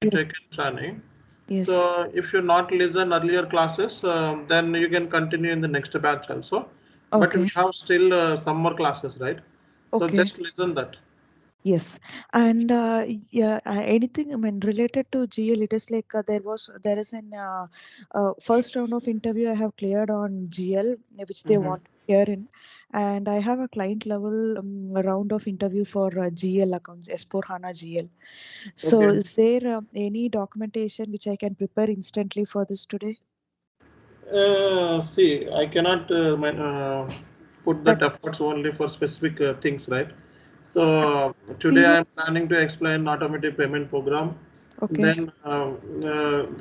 Yes. taken training. Yes. So if you not listen earlier classes, then you can continue in the next batch also. But we Okay. have still some more classes, right? So Okay. just listen that. Yes, and yeah, anything I mean related to GL, it is like there is an first round of interview I have cleared on GL, which they Mhm. want to hear in, and I have a client level round of interview for GL accounts, S4HANA GL. So, Okay. is there any documentation which I can prepare instantly for this today? See, I cannot put But that efforts only for specific things, right? So today I previous, am planning to explain automatic payment program. okay, Then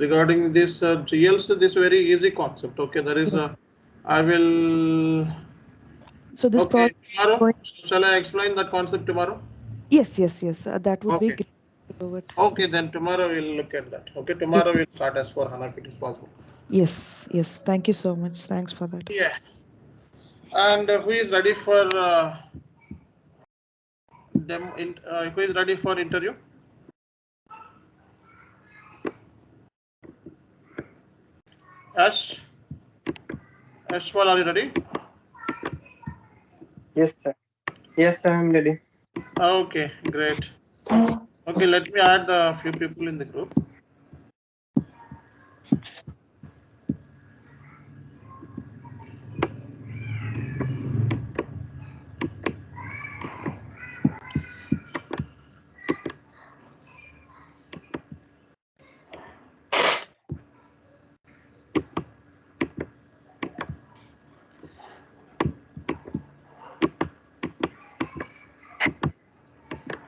regarding this GLs, this very easy concept. Okay, there is yeah. a. I will. So this Okay, project tomorrow. going. Shall I explain that concept tomorrow? Yes, yes, yes. That would be Okay. great to do it. Okay, Yes. then tomorrow we'll look at that. Okay, Yes. tomorrow we'll start as for HANA if it is possible. Yes, yes. Thank you so much. Thanks for that. Yeah. And who is ready for who is ready for interview? Ash, Ashwal, are you ready? Yes, sir. Yes, sir, I'm ready. Okay, great. Okay, let me add the few people in the group.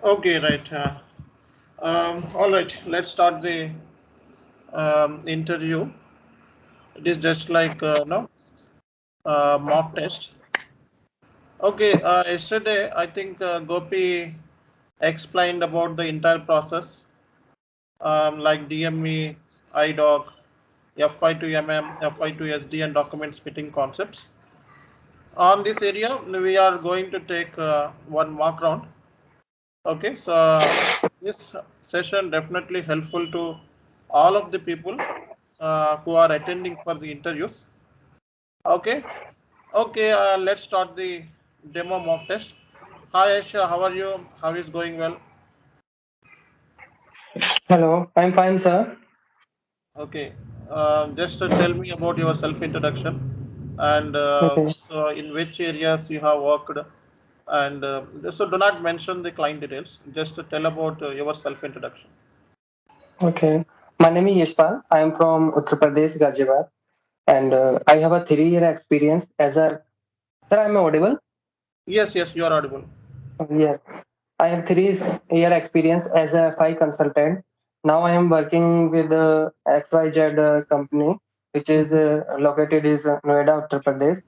Okay, right. All right, let's start the interview. It is just like no mock test. Okay, yesterday I think Gopi explained about the entire process, like DME, IDOC, FI2MM, FI2SD, and document splitting concepts. On this area, we are going to take one mock round. Okay, so this session definitely helpful to all of the people who are attending for the interviews. Okay, okay, let's start the demo mock test. Hi Aisha, how are you? How is going well? Hello, I'm fine, sir. Okay, just tell me about your self introduction and Okay. so in which areas you have worked, and so do not mention the client details. Just tell about your self introduction. Okay. My name is Yashpal. I am from Uttar Pradesh, Ghaziabad, and I have a 3 year experience as a. Sir, I'm audible. Yes, yes, you are audible. Yes, I have 3 year experience as a FI consultant. Now I am working with the XYZ company, which is Mhm. located is Noida, Uttar Pradesh.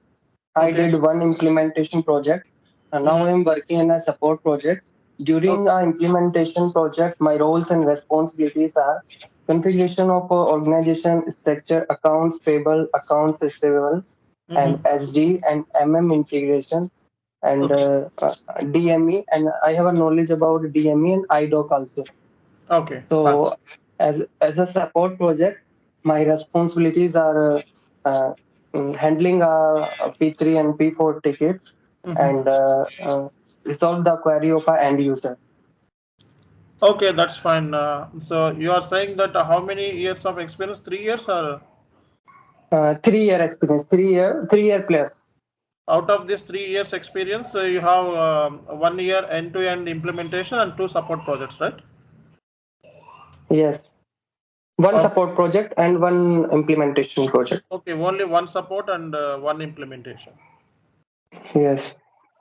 I Okay. did one implementation project, and now Mhm. I am working in a support project. During Okay. our implementation project, my roles and responsibilities are configuration of organization structure, accounts payable, accounts receivable, and Mhm. SD and MM integration, and Okay. DME. And I have a knowledge about DME and IDOC also. Okay. Fine. So, as a support project, my responsibilities are handling P3 and P4 tickets Mhm. and resolve the query of a end user. Okay, that's fine. So you are saying that how many years of experience? 3 years, or 3 year experience, 3 year plus. out of this 3 years experience, you have 1 year end-to-end implementation and two support projects, right? Yes, one Okay. support project and one implementation project. Okay, only one support and one implementation. Yes,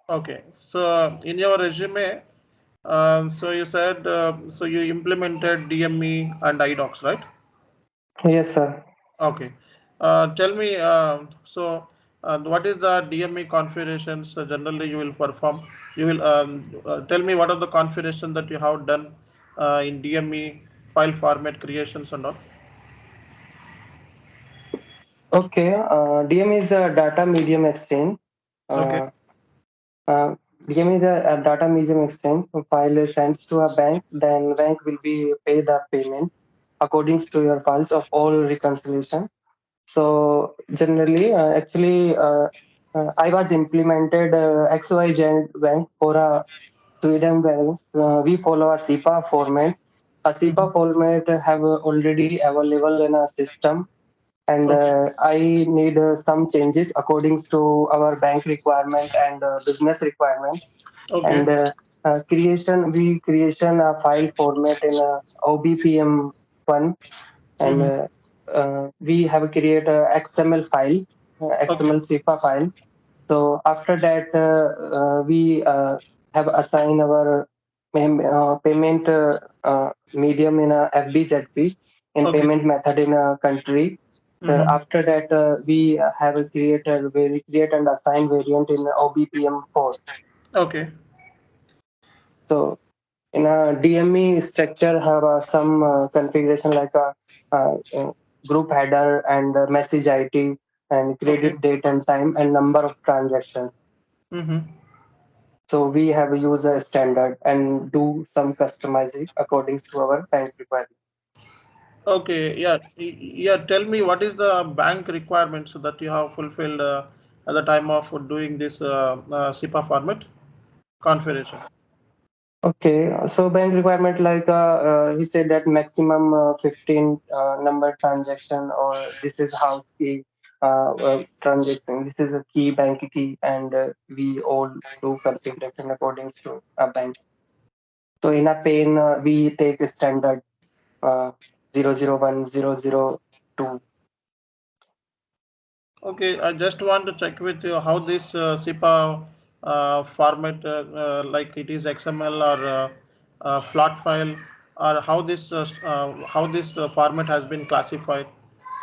Okay, so in your resume, so you said so you implemented DME and iDocs, right? yes, sir. Okay. Tell me, what is the DME configurations generally you will perform? You will tell me what are the configurations that you have done in DME file format creations and all. Okay, DM is a data medium exchange. Okay. Uh, DM is a data medium exchange. A file is sent to a bank, then bank will be pay the payment. according to your files of all reconciliation. So generally, I was implemented XYZ bank for a Sweden bank. We follow a SIPA format. A SIPA Mhm. format have already available in a system, and Okay. I need some changes according to our bank requirement and business requirement. Okay. And creation we creation a file format in a OBPM1, and Mhm. we have create a XML file, Okay. XML SIPA file. So after that, we have assigned our payment medium in a FBZP, in Okay. payment method in a country. Mhm. After that, we have create and assign variant in OBPM4. Okay. So in a DME structure, have some configuration like a group header and message ID and Okay. credit date and time and number of transactions. Mhm. So we have used a standard and do some customizing according to our bank requirement. Okay. Yeah. Yeah. Tell me what is the bank requirements that you have fulfilled at the time of doing this SIPA format configuration. Okay, so bank requirement like he said that maximum 15 number transaction, or this is house key transaction. This is a key bank key, and we all do configuration according to a bank. So in a pane we take a standard uh, 001 Okay, I just want to check with you how this SIPA format, like it is XML or flat file, or how this format has been classified.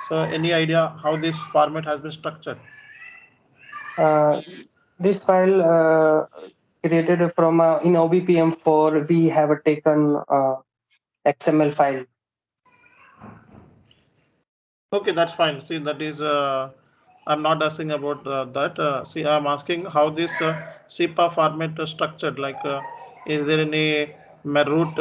So, any idea how this format has been structured? Uh, this file created from in OBPM4, we have taken XML file. Okay, that's fine. See, that is, I'm not asking about that. See, I'm asking how this SIPA format is structured. Like, is there any root,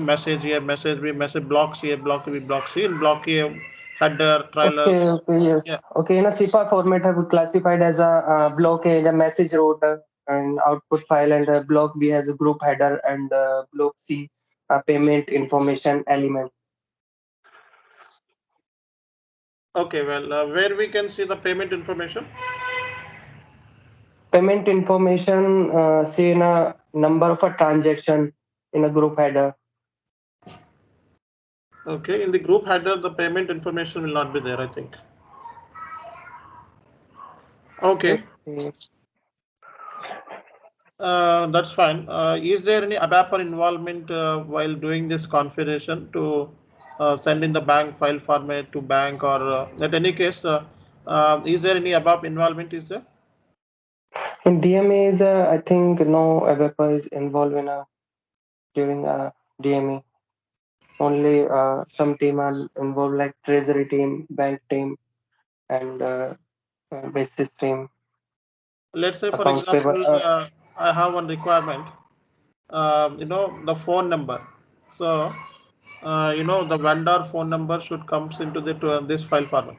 message here, message B, message block C, block B, block C, and block A, header, trailer. Okay, yes. Yeah. Okay, in a SIPA format, have classified as a block A, the message router and output file, and block B has a group header, and block C, a payment information element. Okay, well, where we can see the payment information? Payment information, say in a number of a transaction in a group header. Okay, in the group header, the payment information will not be there, I think. Okay. Okay. That's fine. Is there any ABAP involvement while doing this configuration to send in the bank file format to bank, or at any case, is there any ABAP involvement? Is there? In DMA is I think no developer is involved in a during DMA. Only some team are involved like treasury team, bank team, and basis team, Let's say, for accounts payable. example, I have one requirement. The phone number. So, the vendor phone number should comes into this file format.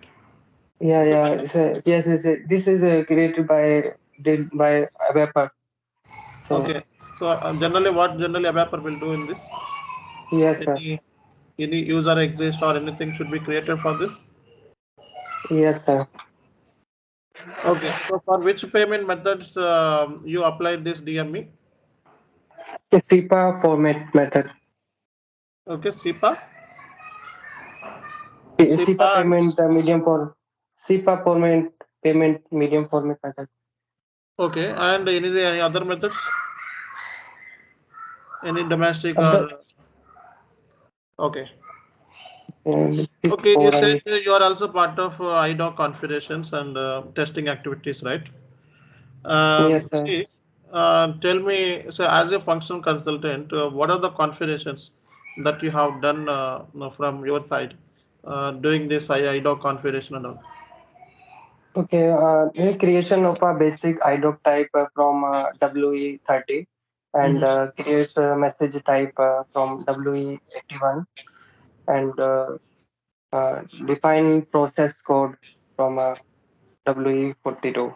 Yeah, Okay, yeah. vendor. Yes, yes, yes. This is created by a developer. So Okay. So generally, what generally ABAP will do in this? yes, sir. Any any user exist or anything should be created for this? Yes, sir. Okay. So for which payment methods you applied this DME? The SIPA format method. Okay, SIPA, SIPA SIPA. payment medium for SIPA format payment medium format method. Okay, and any other methods? Any domestic Other or okay. this Okay, you for said I you are also part of IDOC configurations and testing activities, right? yes, sir. See, tell me, so as a functional consultant, what are the configurations that you have done from your side doing this IDOC configuration and all? Okay, the creation of a basic IDOC type from WE30, and Mhm. create a message type from WE81, and define process code from WE42.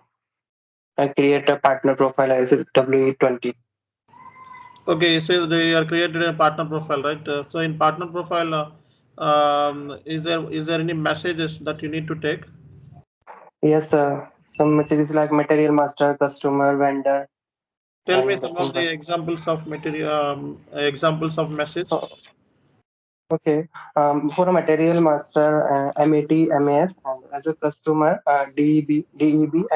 I create a partner profile as WE20. Okay, so they are created a partner profile, right? So in partner profile, is there any messages that you need to take? Yes, some messages like material master, customer, vendor, Tell me and some of the examples of material, examples of message. oh, okay. For a material master, MAT, MAS, and as a customer, DEB,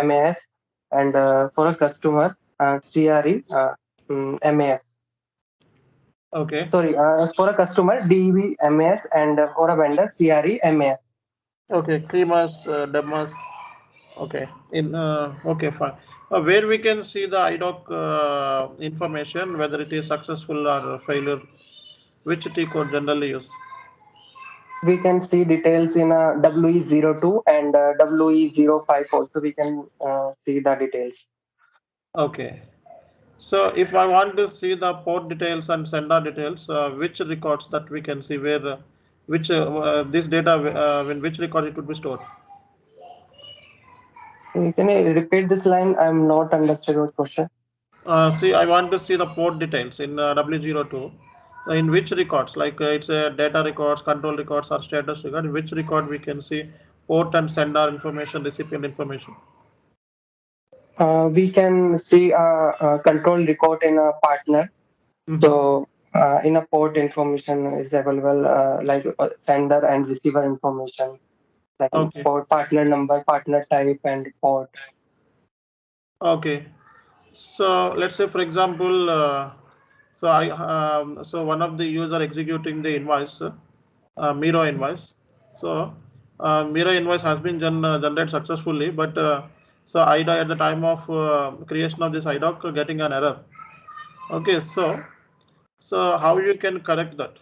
MAS, and for a customer, CRE, MAS. Okay, Sorry, as for a customer, DEB, MAS, and for a vendor, CRE, MAS. okay, cremas, demos. Okay, okay, fine. Where we can see the IDOC information, whether it is successful or failure, which T code generally use? We can see details in WE02 and WE05 also. We can see the details. Okay. So if I want to see the port details and sender details, which records that we can see where, which this data, in which record it would be stored? Can you repeat this line? I'm not understood your question. See, I want to see the port details in W02. In which records, like it's data records, control records, or status record, in which record we can see port and sender information, recipient information. We can see a control record in a partner. Mm-hmm. So in a port information is available like sender and receiver information, like Okay. port partner number, partner type, and port. Okay. So let's say, for example, so one of the user executing the invoice, Miro invoice. So Miro invoice has been generated successfully, but so IDOC at the time of creation of this IDOC getting an error. Okay, so how you can correct that?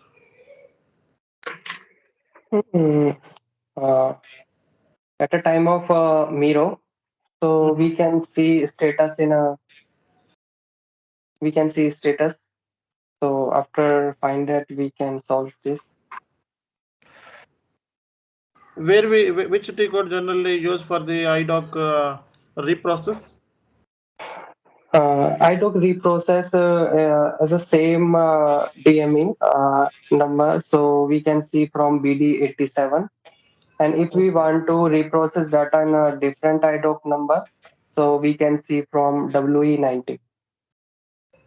Mm, uh, at a time of Miro, so Mhm. we can see status. So after find that we can solve this. Where which T code generally used for the IDOC reprocess? iDoc reprocess as a same DME number, so we can see from BD87. And if we Okay. want to reprocess data in a different iDoc number, so we can see from WE90.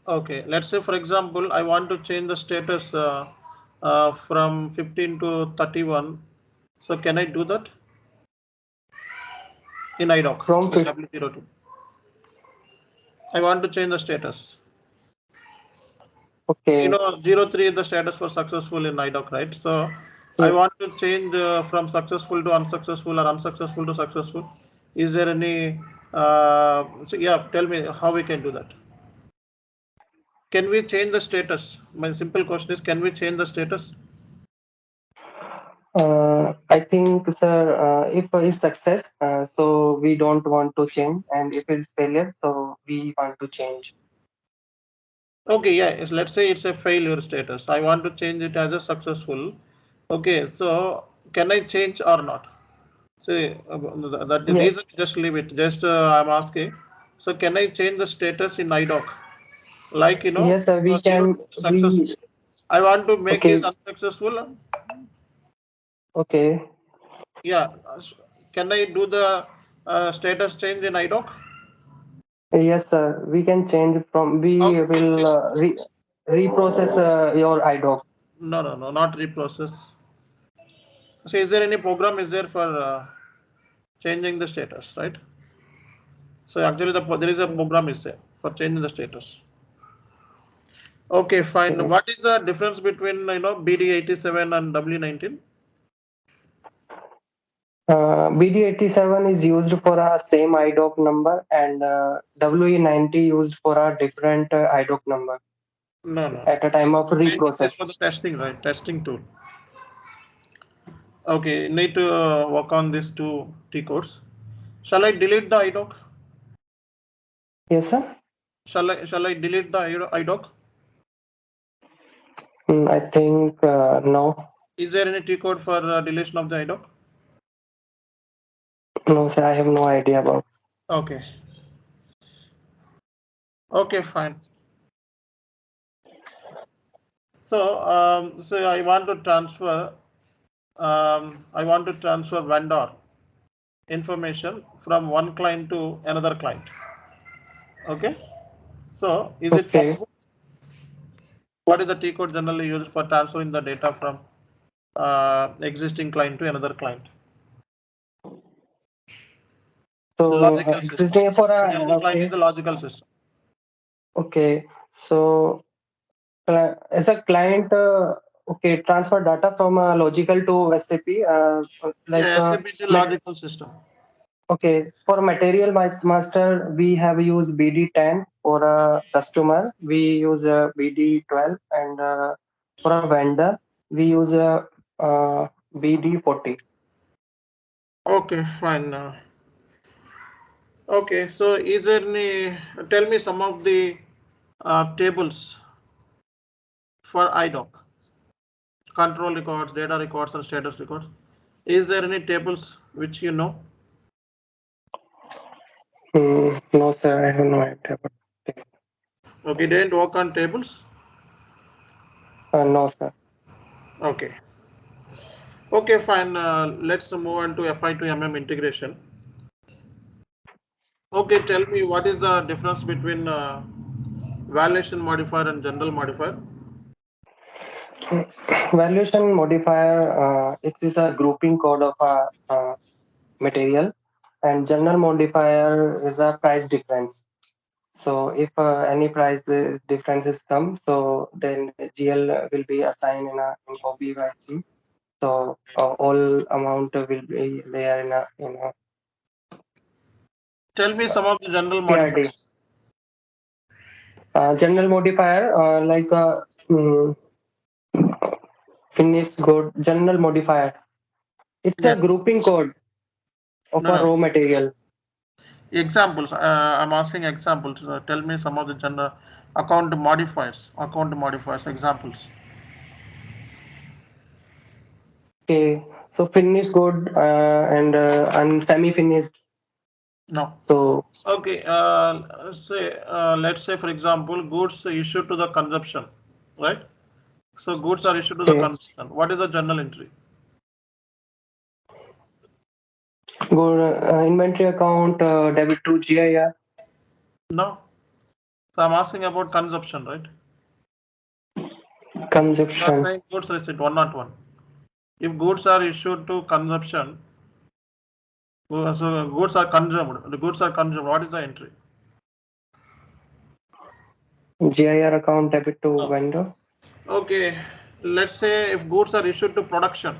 Okay, let's say for example, I want to change the status from 15 to 31. So can I do that in IDOC From in 50, W02? I want to change the status. So okay, 03 the status was successful in IDOC, right? So I yeah. want to change from successful to unsuccessful or unsuccessful to successful. Is there any? So yeah, tell me how we can do that. Can we change the status? My simple question is, can we change the status? I think, sir, if it's success, so we don't want to change, and if it's failure, so we want to change. Okay, yeah, let's say it's a failure status. I want to change it as a successful. Okay, so can I change or not? See, that the Yeah. reason, just leave it. Just I'm asking. So can I change the status in IDOC? Like, Yes, we zero can. success. We I want to make it okay. unsuccessful. Okay. Yeah, can I do the status change in IDOC? Yes, sir. We can change from. How We we can will change? reprocess your iDoc. No, no, no, not reprocess. So is there any program is there for changing the status, right? So actually, there is a program is there for changing the status. Okay, fine. Okay. What is the difference between BD87 and W19? BD87 is used for a same iDoc number, and WE90 used for a different iDoc number No, no, at no. a time of 19 is reprocess. for the testing, right? Testing tool. Okay, need to work on these two T codes. Shall I delete the IDOC? Yes, sir. Shall I delete the IDOC? I think no. Is there any T code for deletion of the IDOC? No, sir, I have no idea about. Okay. Okay, fine. So I want to transfer. I want to transfer vendor information from one client to another client. Okay. So is it Okay. possible? What is the T code generally used for transferring the data from existing client to another client? So Logical system. existing for The a another client is okay. the logical system. Okay. So as a client, okay, transfer data from logical to SAP, like Yeah, SAP is the mat- logical system. okay, for material master, we have used BD10. For a customer, we use BD12, and for a vendor, we use BD40. Okay, fine. Okay, so is there any? Tell me some of the tables for IDOC, control records, data records, and status records. Is there any tables which you know? No, sir, I have no idea about it. Okay, didn't work on tables. No, sir. Okay. Okay, fine. Let's move on to FI to MM integration. Okay, tell me what is the difference between valuation modifier and general modifier? Valuation modifier, it is a grouping code of a material, and general modifier is a price difference. So if any price differences come, so then GL will be assigned in OBYC. So all amount will be there in a Tell me some of the general PRD. modifiers. General modifier, like mm, finished good. General modifier, it's a Yeah. grouping code of No, a no. raw material. Examples. I'm asking examples. Tell me some of the general account modifiers. Account modifiers. Examples. Okay, so finished good and semi-finished. No. So Okay. Let's say for example, goods issued to the consumption, right? So goods are issued to the okay, consumption. What is the journal entry? good inventory account debit to GIR No. So I'm asking about consumption, right? You are consumption. saying goods receipt 101. If goods are issued to consumption, so goods are consumed. The goods are consumed. What is the entry? GIR account debit to No. vendor. Okay. Let's say if goods are issued to production,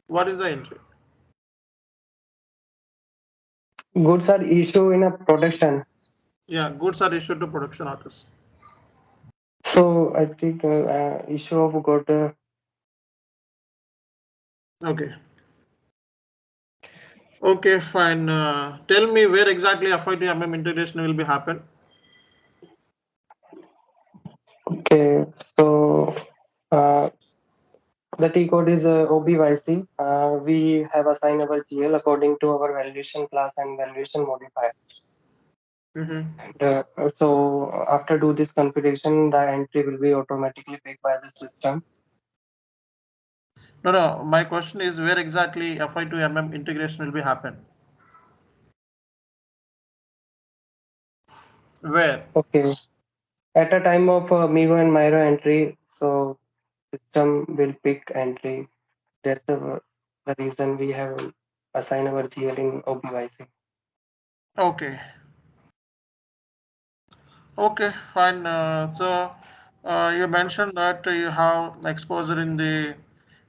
what is the entry? Goods are issued in a production. Yeah, goods are issued to production artists. So I think issue of good. Okay. Okay, fine. Tell me where exactly FITMM integration will be happen. Okay, so uh, the T code is OBYC. We have assigned our GL according to our valuation class and valuation modifier. Mm-hmm. So after do this configuration, the entry will be automatically picked by the system. No, no. My question is where exactly FI2MM integration will be happen. Where? Okay. At a time of Migo and Myro entry, so system will pick entry. That's the reason we have assigned our GL in OBYC. Okay. Okay, fine. So you mentioned that you have exposure in the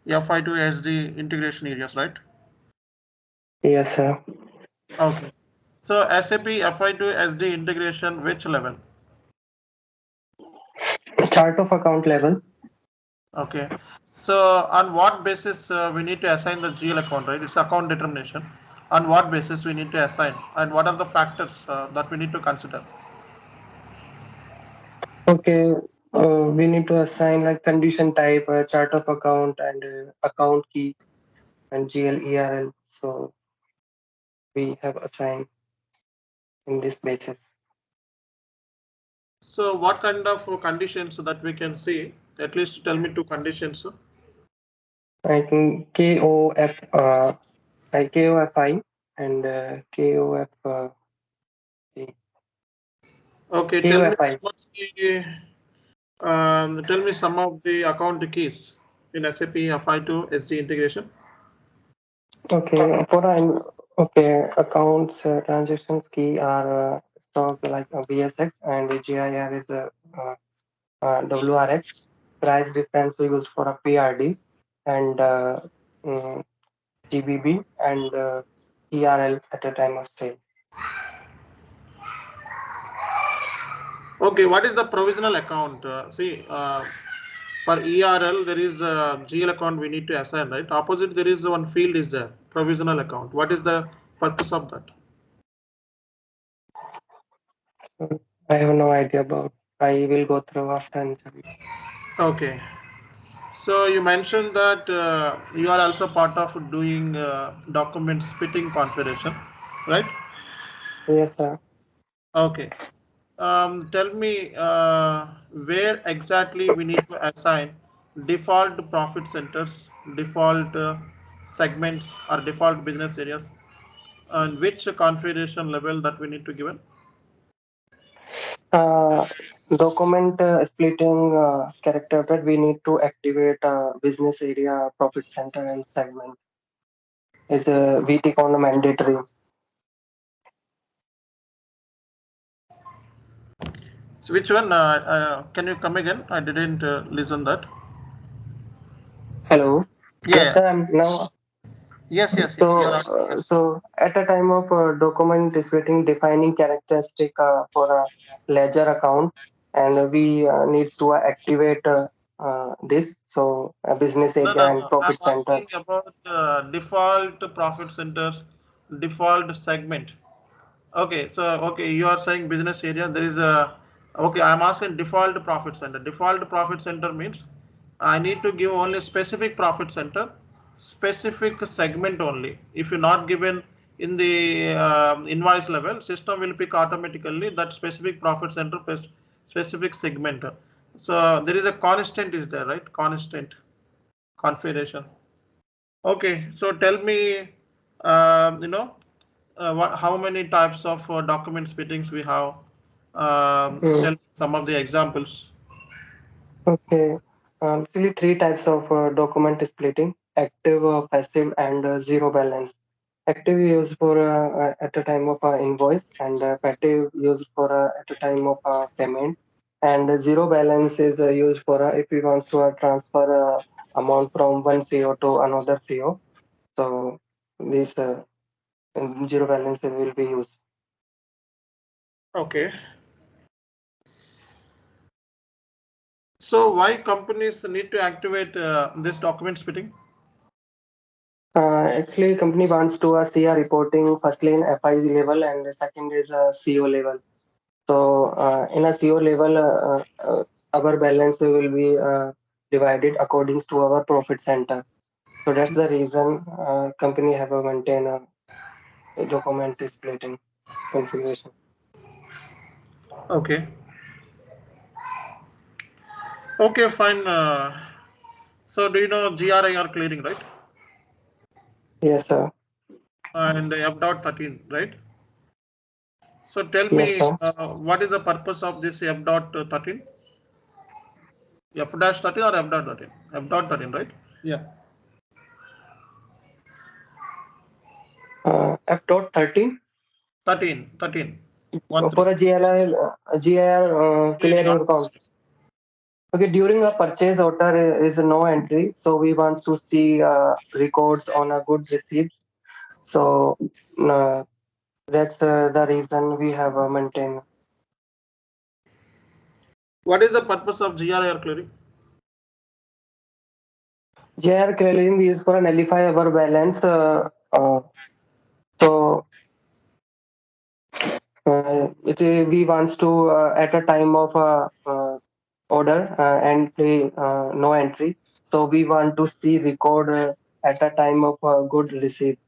FI2SD integration areas, right? Yes, sir. Okay. So SAP FI2SD integration, which level? Chart of account level. Okay. So on what basis we need to assign the GL account, right? It's account determination. On what basis we need to assign, and what are the factors that we need to consider? Okay. We need to assign like condition type, chart of account, and account key and GL So we have assigned in this basis. So what kind of conditions that we can see? At least tell me two conditions. I think KOFI and KOF Okay, KOFI. tell me some of the account keys in SAP FI2 SD integration. Okay, accounts transactions key are stock like BSX and GIR is WRX. Price difference we use for a PRD and mm, GBB and ERL at a time of sale. Okay, what is the provisional account? For ERL, there is a GL account we need to assign, right? Opposite, there is one field is there, provisional account. What is the purpose of that? So I have no idea about. I will go through after interview. Okay. So you mentioned that you are also part of doing document splitting configuration, right? Yes, sir. Okay. Tell me where exactly we need to assign default profit centers, default segments, or default business areas, and which configuration level that we need to give it. Uh, Document splitting character that we need to activate business area, profit center, and segment. Is we take on a mandatory. So which one? Can you come again? I didn't listen that. Hello. Yes, Yeah. sir. I'm now. Yes. You are. So at a time of document splitting, defining characteristic for a ledger account, and we needs to activate this. So a business area and No. I'm profit center. asking about default profit centers, default segment. Okay, you are saying business area. There is a okay. I'm asking default profit center. Default profit center means I need to give only specific profit center, specific segment only. If you're not given in the invoice level, system will pick automatically that specific profit center, specific segment. So there is a constant is there, right? Constant configuration. Okay, so tell me, you know, how many types of document splittings we have. Hmm. Tell me some of the examples. Okay. Actually, three types of document splitting: active, passive, and zero balance. Active used for at a time of invoice, and passive used for at a time of payment, and zero balance is used for if we want to transfer amount from one CO to another CO. So this zero balance will be used. Okay. So why companies need to activate this document splitting? Actually, company wants to see a reporting firstly in FI level and the second is CO level. So in a CO level, our balance will be divided according to our profit center. So that's the reason company have a maintain a document splitting configuration. Okay. Okay, fine. So do you know GRIR clearing, right? Yes, sir. And F.13, right? So tell Yes, me, sir. what is the purpose of this F.13? F-13 or F.13? F.13, right? Yeah. F dot 13 13. 1 3. for a GIR Clearing clearing order. account. Okay, during a purchase order is no entry, so we want to see records on a good receipt. So uh, that's the reason we have maintained. What is the purpose of GRIR clearing? JR clearing is for nullify our balance. So we wants to at a time of order, entry, no entry. So we want to see record at a time of good receipt.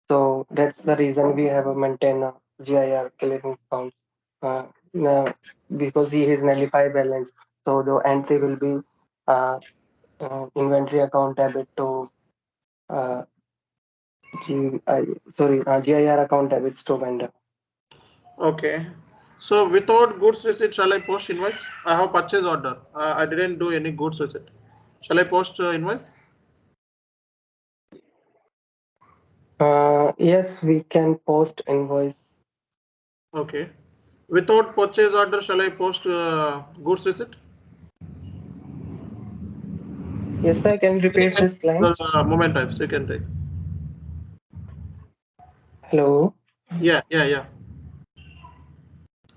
So that's the reason we have a maintain GIR clearing accounts, uh, uh, because he is nullify balance. So the entry will be uh, inventory account debit to uh, GIR account debits to vendor. Okay. So without goods receipt, shall I post invoice? I have purchase order. I didn't do any goods receipt. Shall I post invoice? Yes, we can post invoice. Okay. Without purchase order, shall I post goods receipt? Yes, sir, can you repeat this line? The moment types you can take. Hello. Yeah.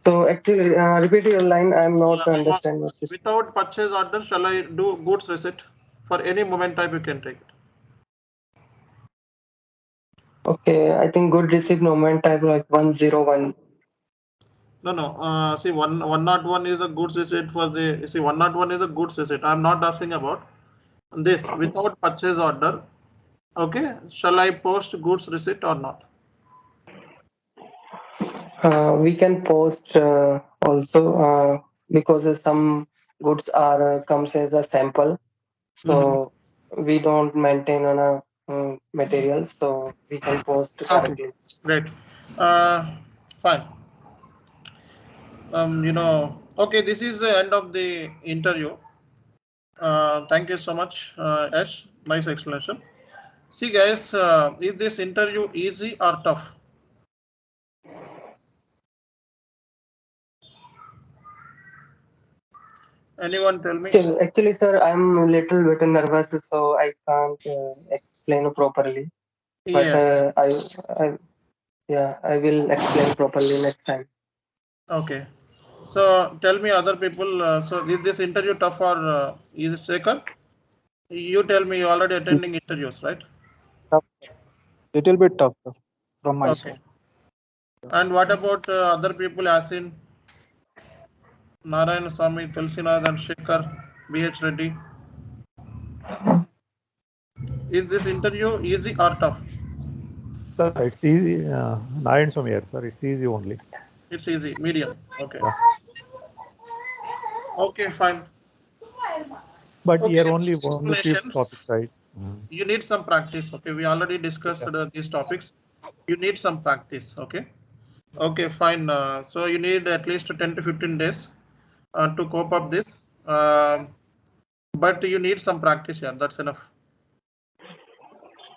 So actually, repeat your line. I'm not Uh, understand what you. Without purchase order, shall I do goods receipt? For any moment type you can take it. Okay, I think good receipt moment type like 101. No. See, 101 is a goods receipt for the. See, 101 is a goods receipt. I'm not asking about this. Without purchase order, okay. Shall I post goods receipt or not? We can post also because some goods are comes as a sample, so we don't maintain on a material, so we can post Okay, directly. great. Fine. Okay, this is the end of the interview. Thank you so much, Ash. Nice explanation. See, guys, is this interview easy or tough? Anyone tell me? Actually, sir, I'm a little bit nervous, so I can't explain properly. But Yes. I, yeah, I will explain properly next time. Okay. So tell me, other people. So is this interview tough or is it second? You tell me. You already attending interviews, right? Tough, little bit tough from my Okay. side. And what about other people? As in Narayan Swami, Tulsinath, and Shekhar, BH Reddy. Is this interview easy or tough? Sir, it's easy. Narayan from here, sir. It's easy only. It's easy, medium. Okay. Yeah. Okay, fine. But Okay, here only this only few explanation, topics, right? you need some practice. Okay, we already discussed Yeah. these topics. You need some practice. Okay. Okay, fine. So you need at least 10 to 15 days to cope up this. But you need some practice. Yeah, that's enough.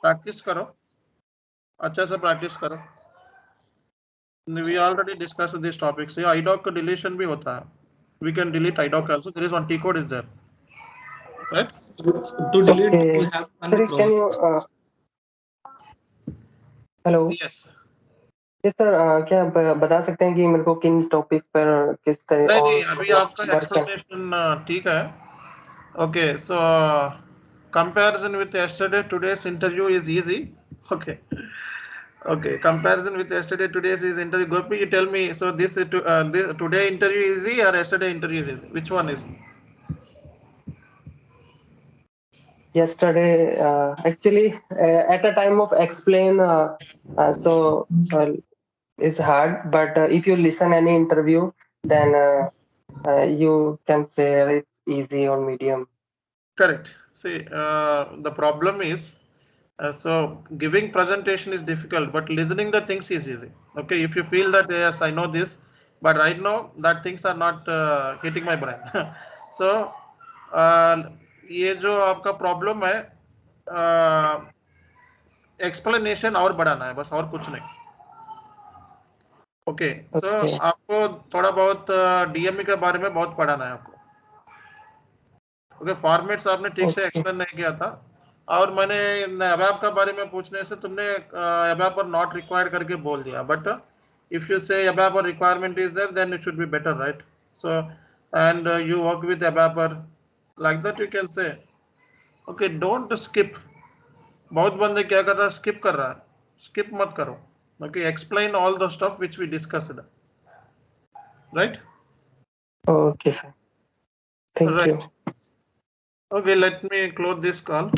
Practice करो. अच्छा से practice करो. We already discussed these topics. Yeah, IDOC deletion भी होता है. We can delete IDOC also. There is one T code is there, right? To delete, Okay, we have one sir, can program. you hello? Yes. Yes sir, क्या बता सकते हैं कि मेरे को किन टॉपिक पर किस तरह नहीं और अभी मतलब आपका वर्क कर explanation ठीक है. Okay, so comparison with yesterday, today's interview is easy. Okay. Okay, comparison with yesterday, today's is interview. Gopi, you tell me. So this today interview is easy or yesterday interview is easy? Which one is? yesterday actually at a time of explain so is hard, but if you listen any interview, then you can say it's easy or medium. Correct. See, the problem is, so giving presentation is difficult, but listening the things is easy. Okay, if you feel that yes, I know this, but right now that things are not hitting my brain. So ये जो आपका problem है, explanation और बढ़ाना है बस, और कुछ नहीं. ओके, सो Okay, आपको थोड़ा बहुत डीएमई के बारे में बहुत पढ़ाना है आपको. ओके, फॉर्मेट्स आपने ठीक से okay, एक्सप्लेन नहीं किया था, और मैंने अबैप का बारे में पूछने से तुमने अबैप और नॉट रिक्वायर्ड करके बोल दिया. But if you say ABAP or requirement is there, then it should be better, right? So and you work with ABAP or like that you can say. Okay, don't skip. बहुत बंदे क्या कर रहा है, skip कर रहा है. स्किप मत करो. Okay, explain all the stuff which we discussed, right? okay, sir. Thank you. Okay, let me close this call.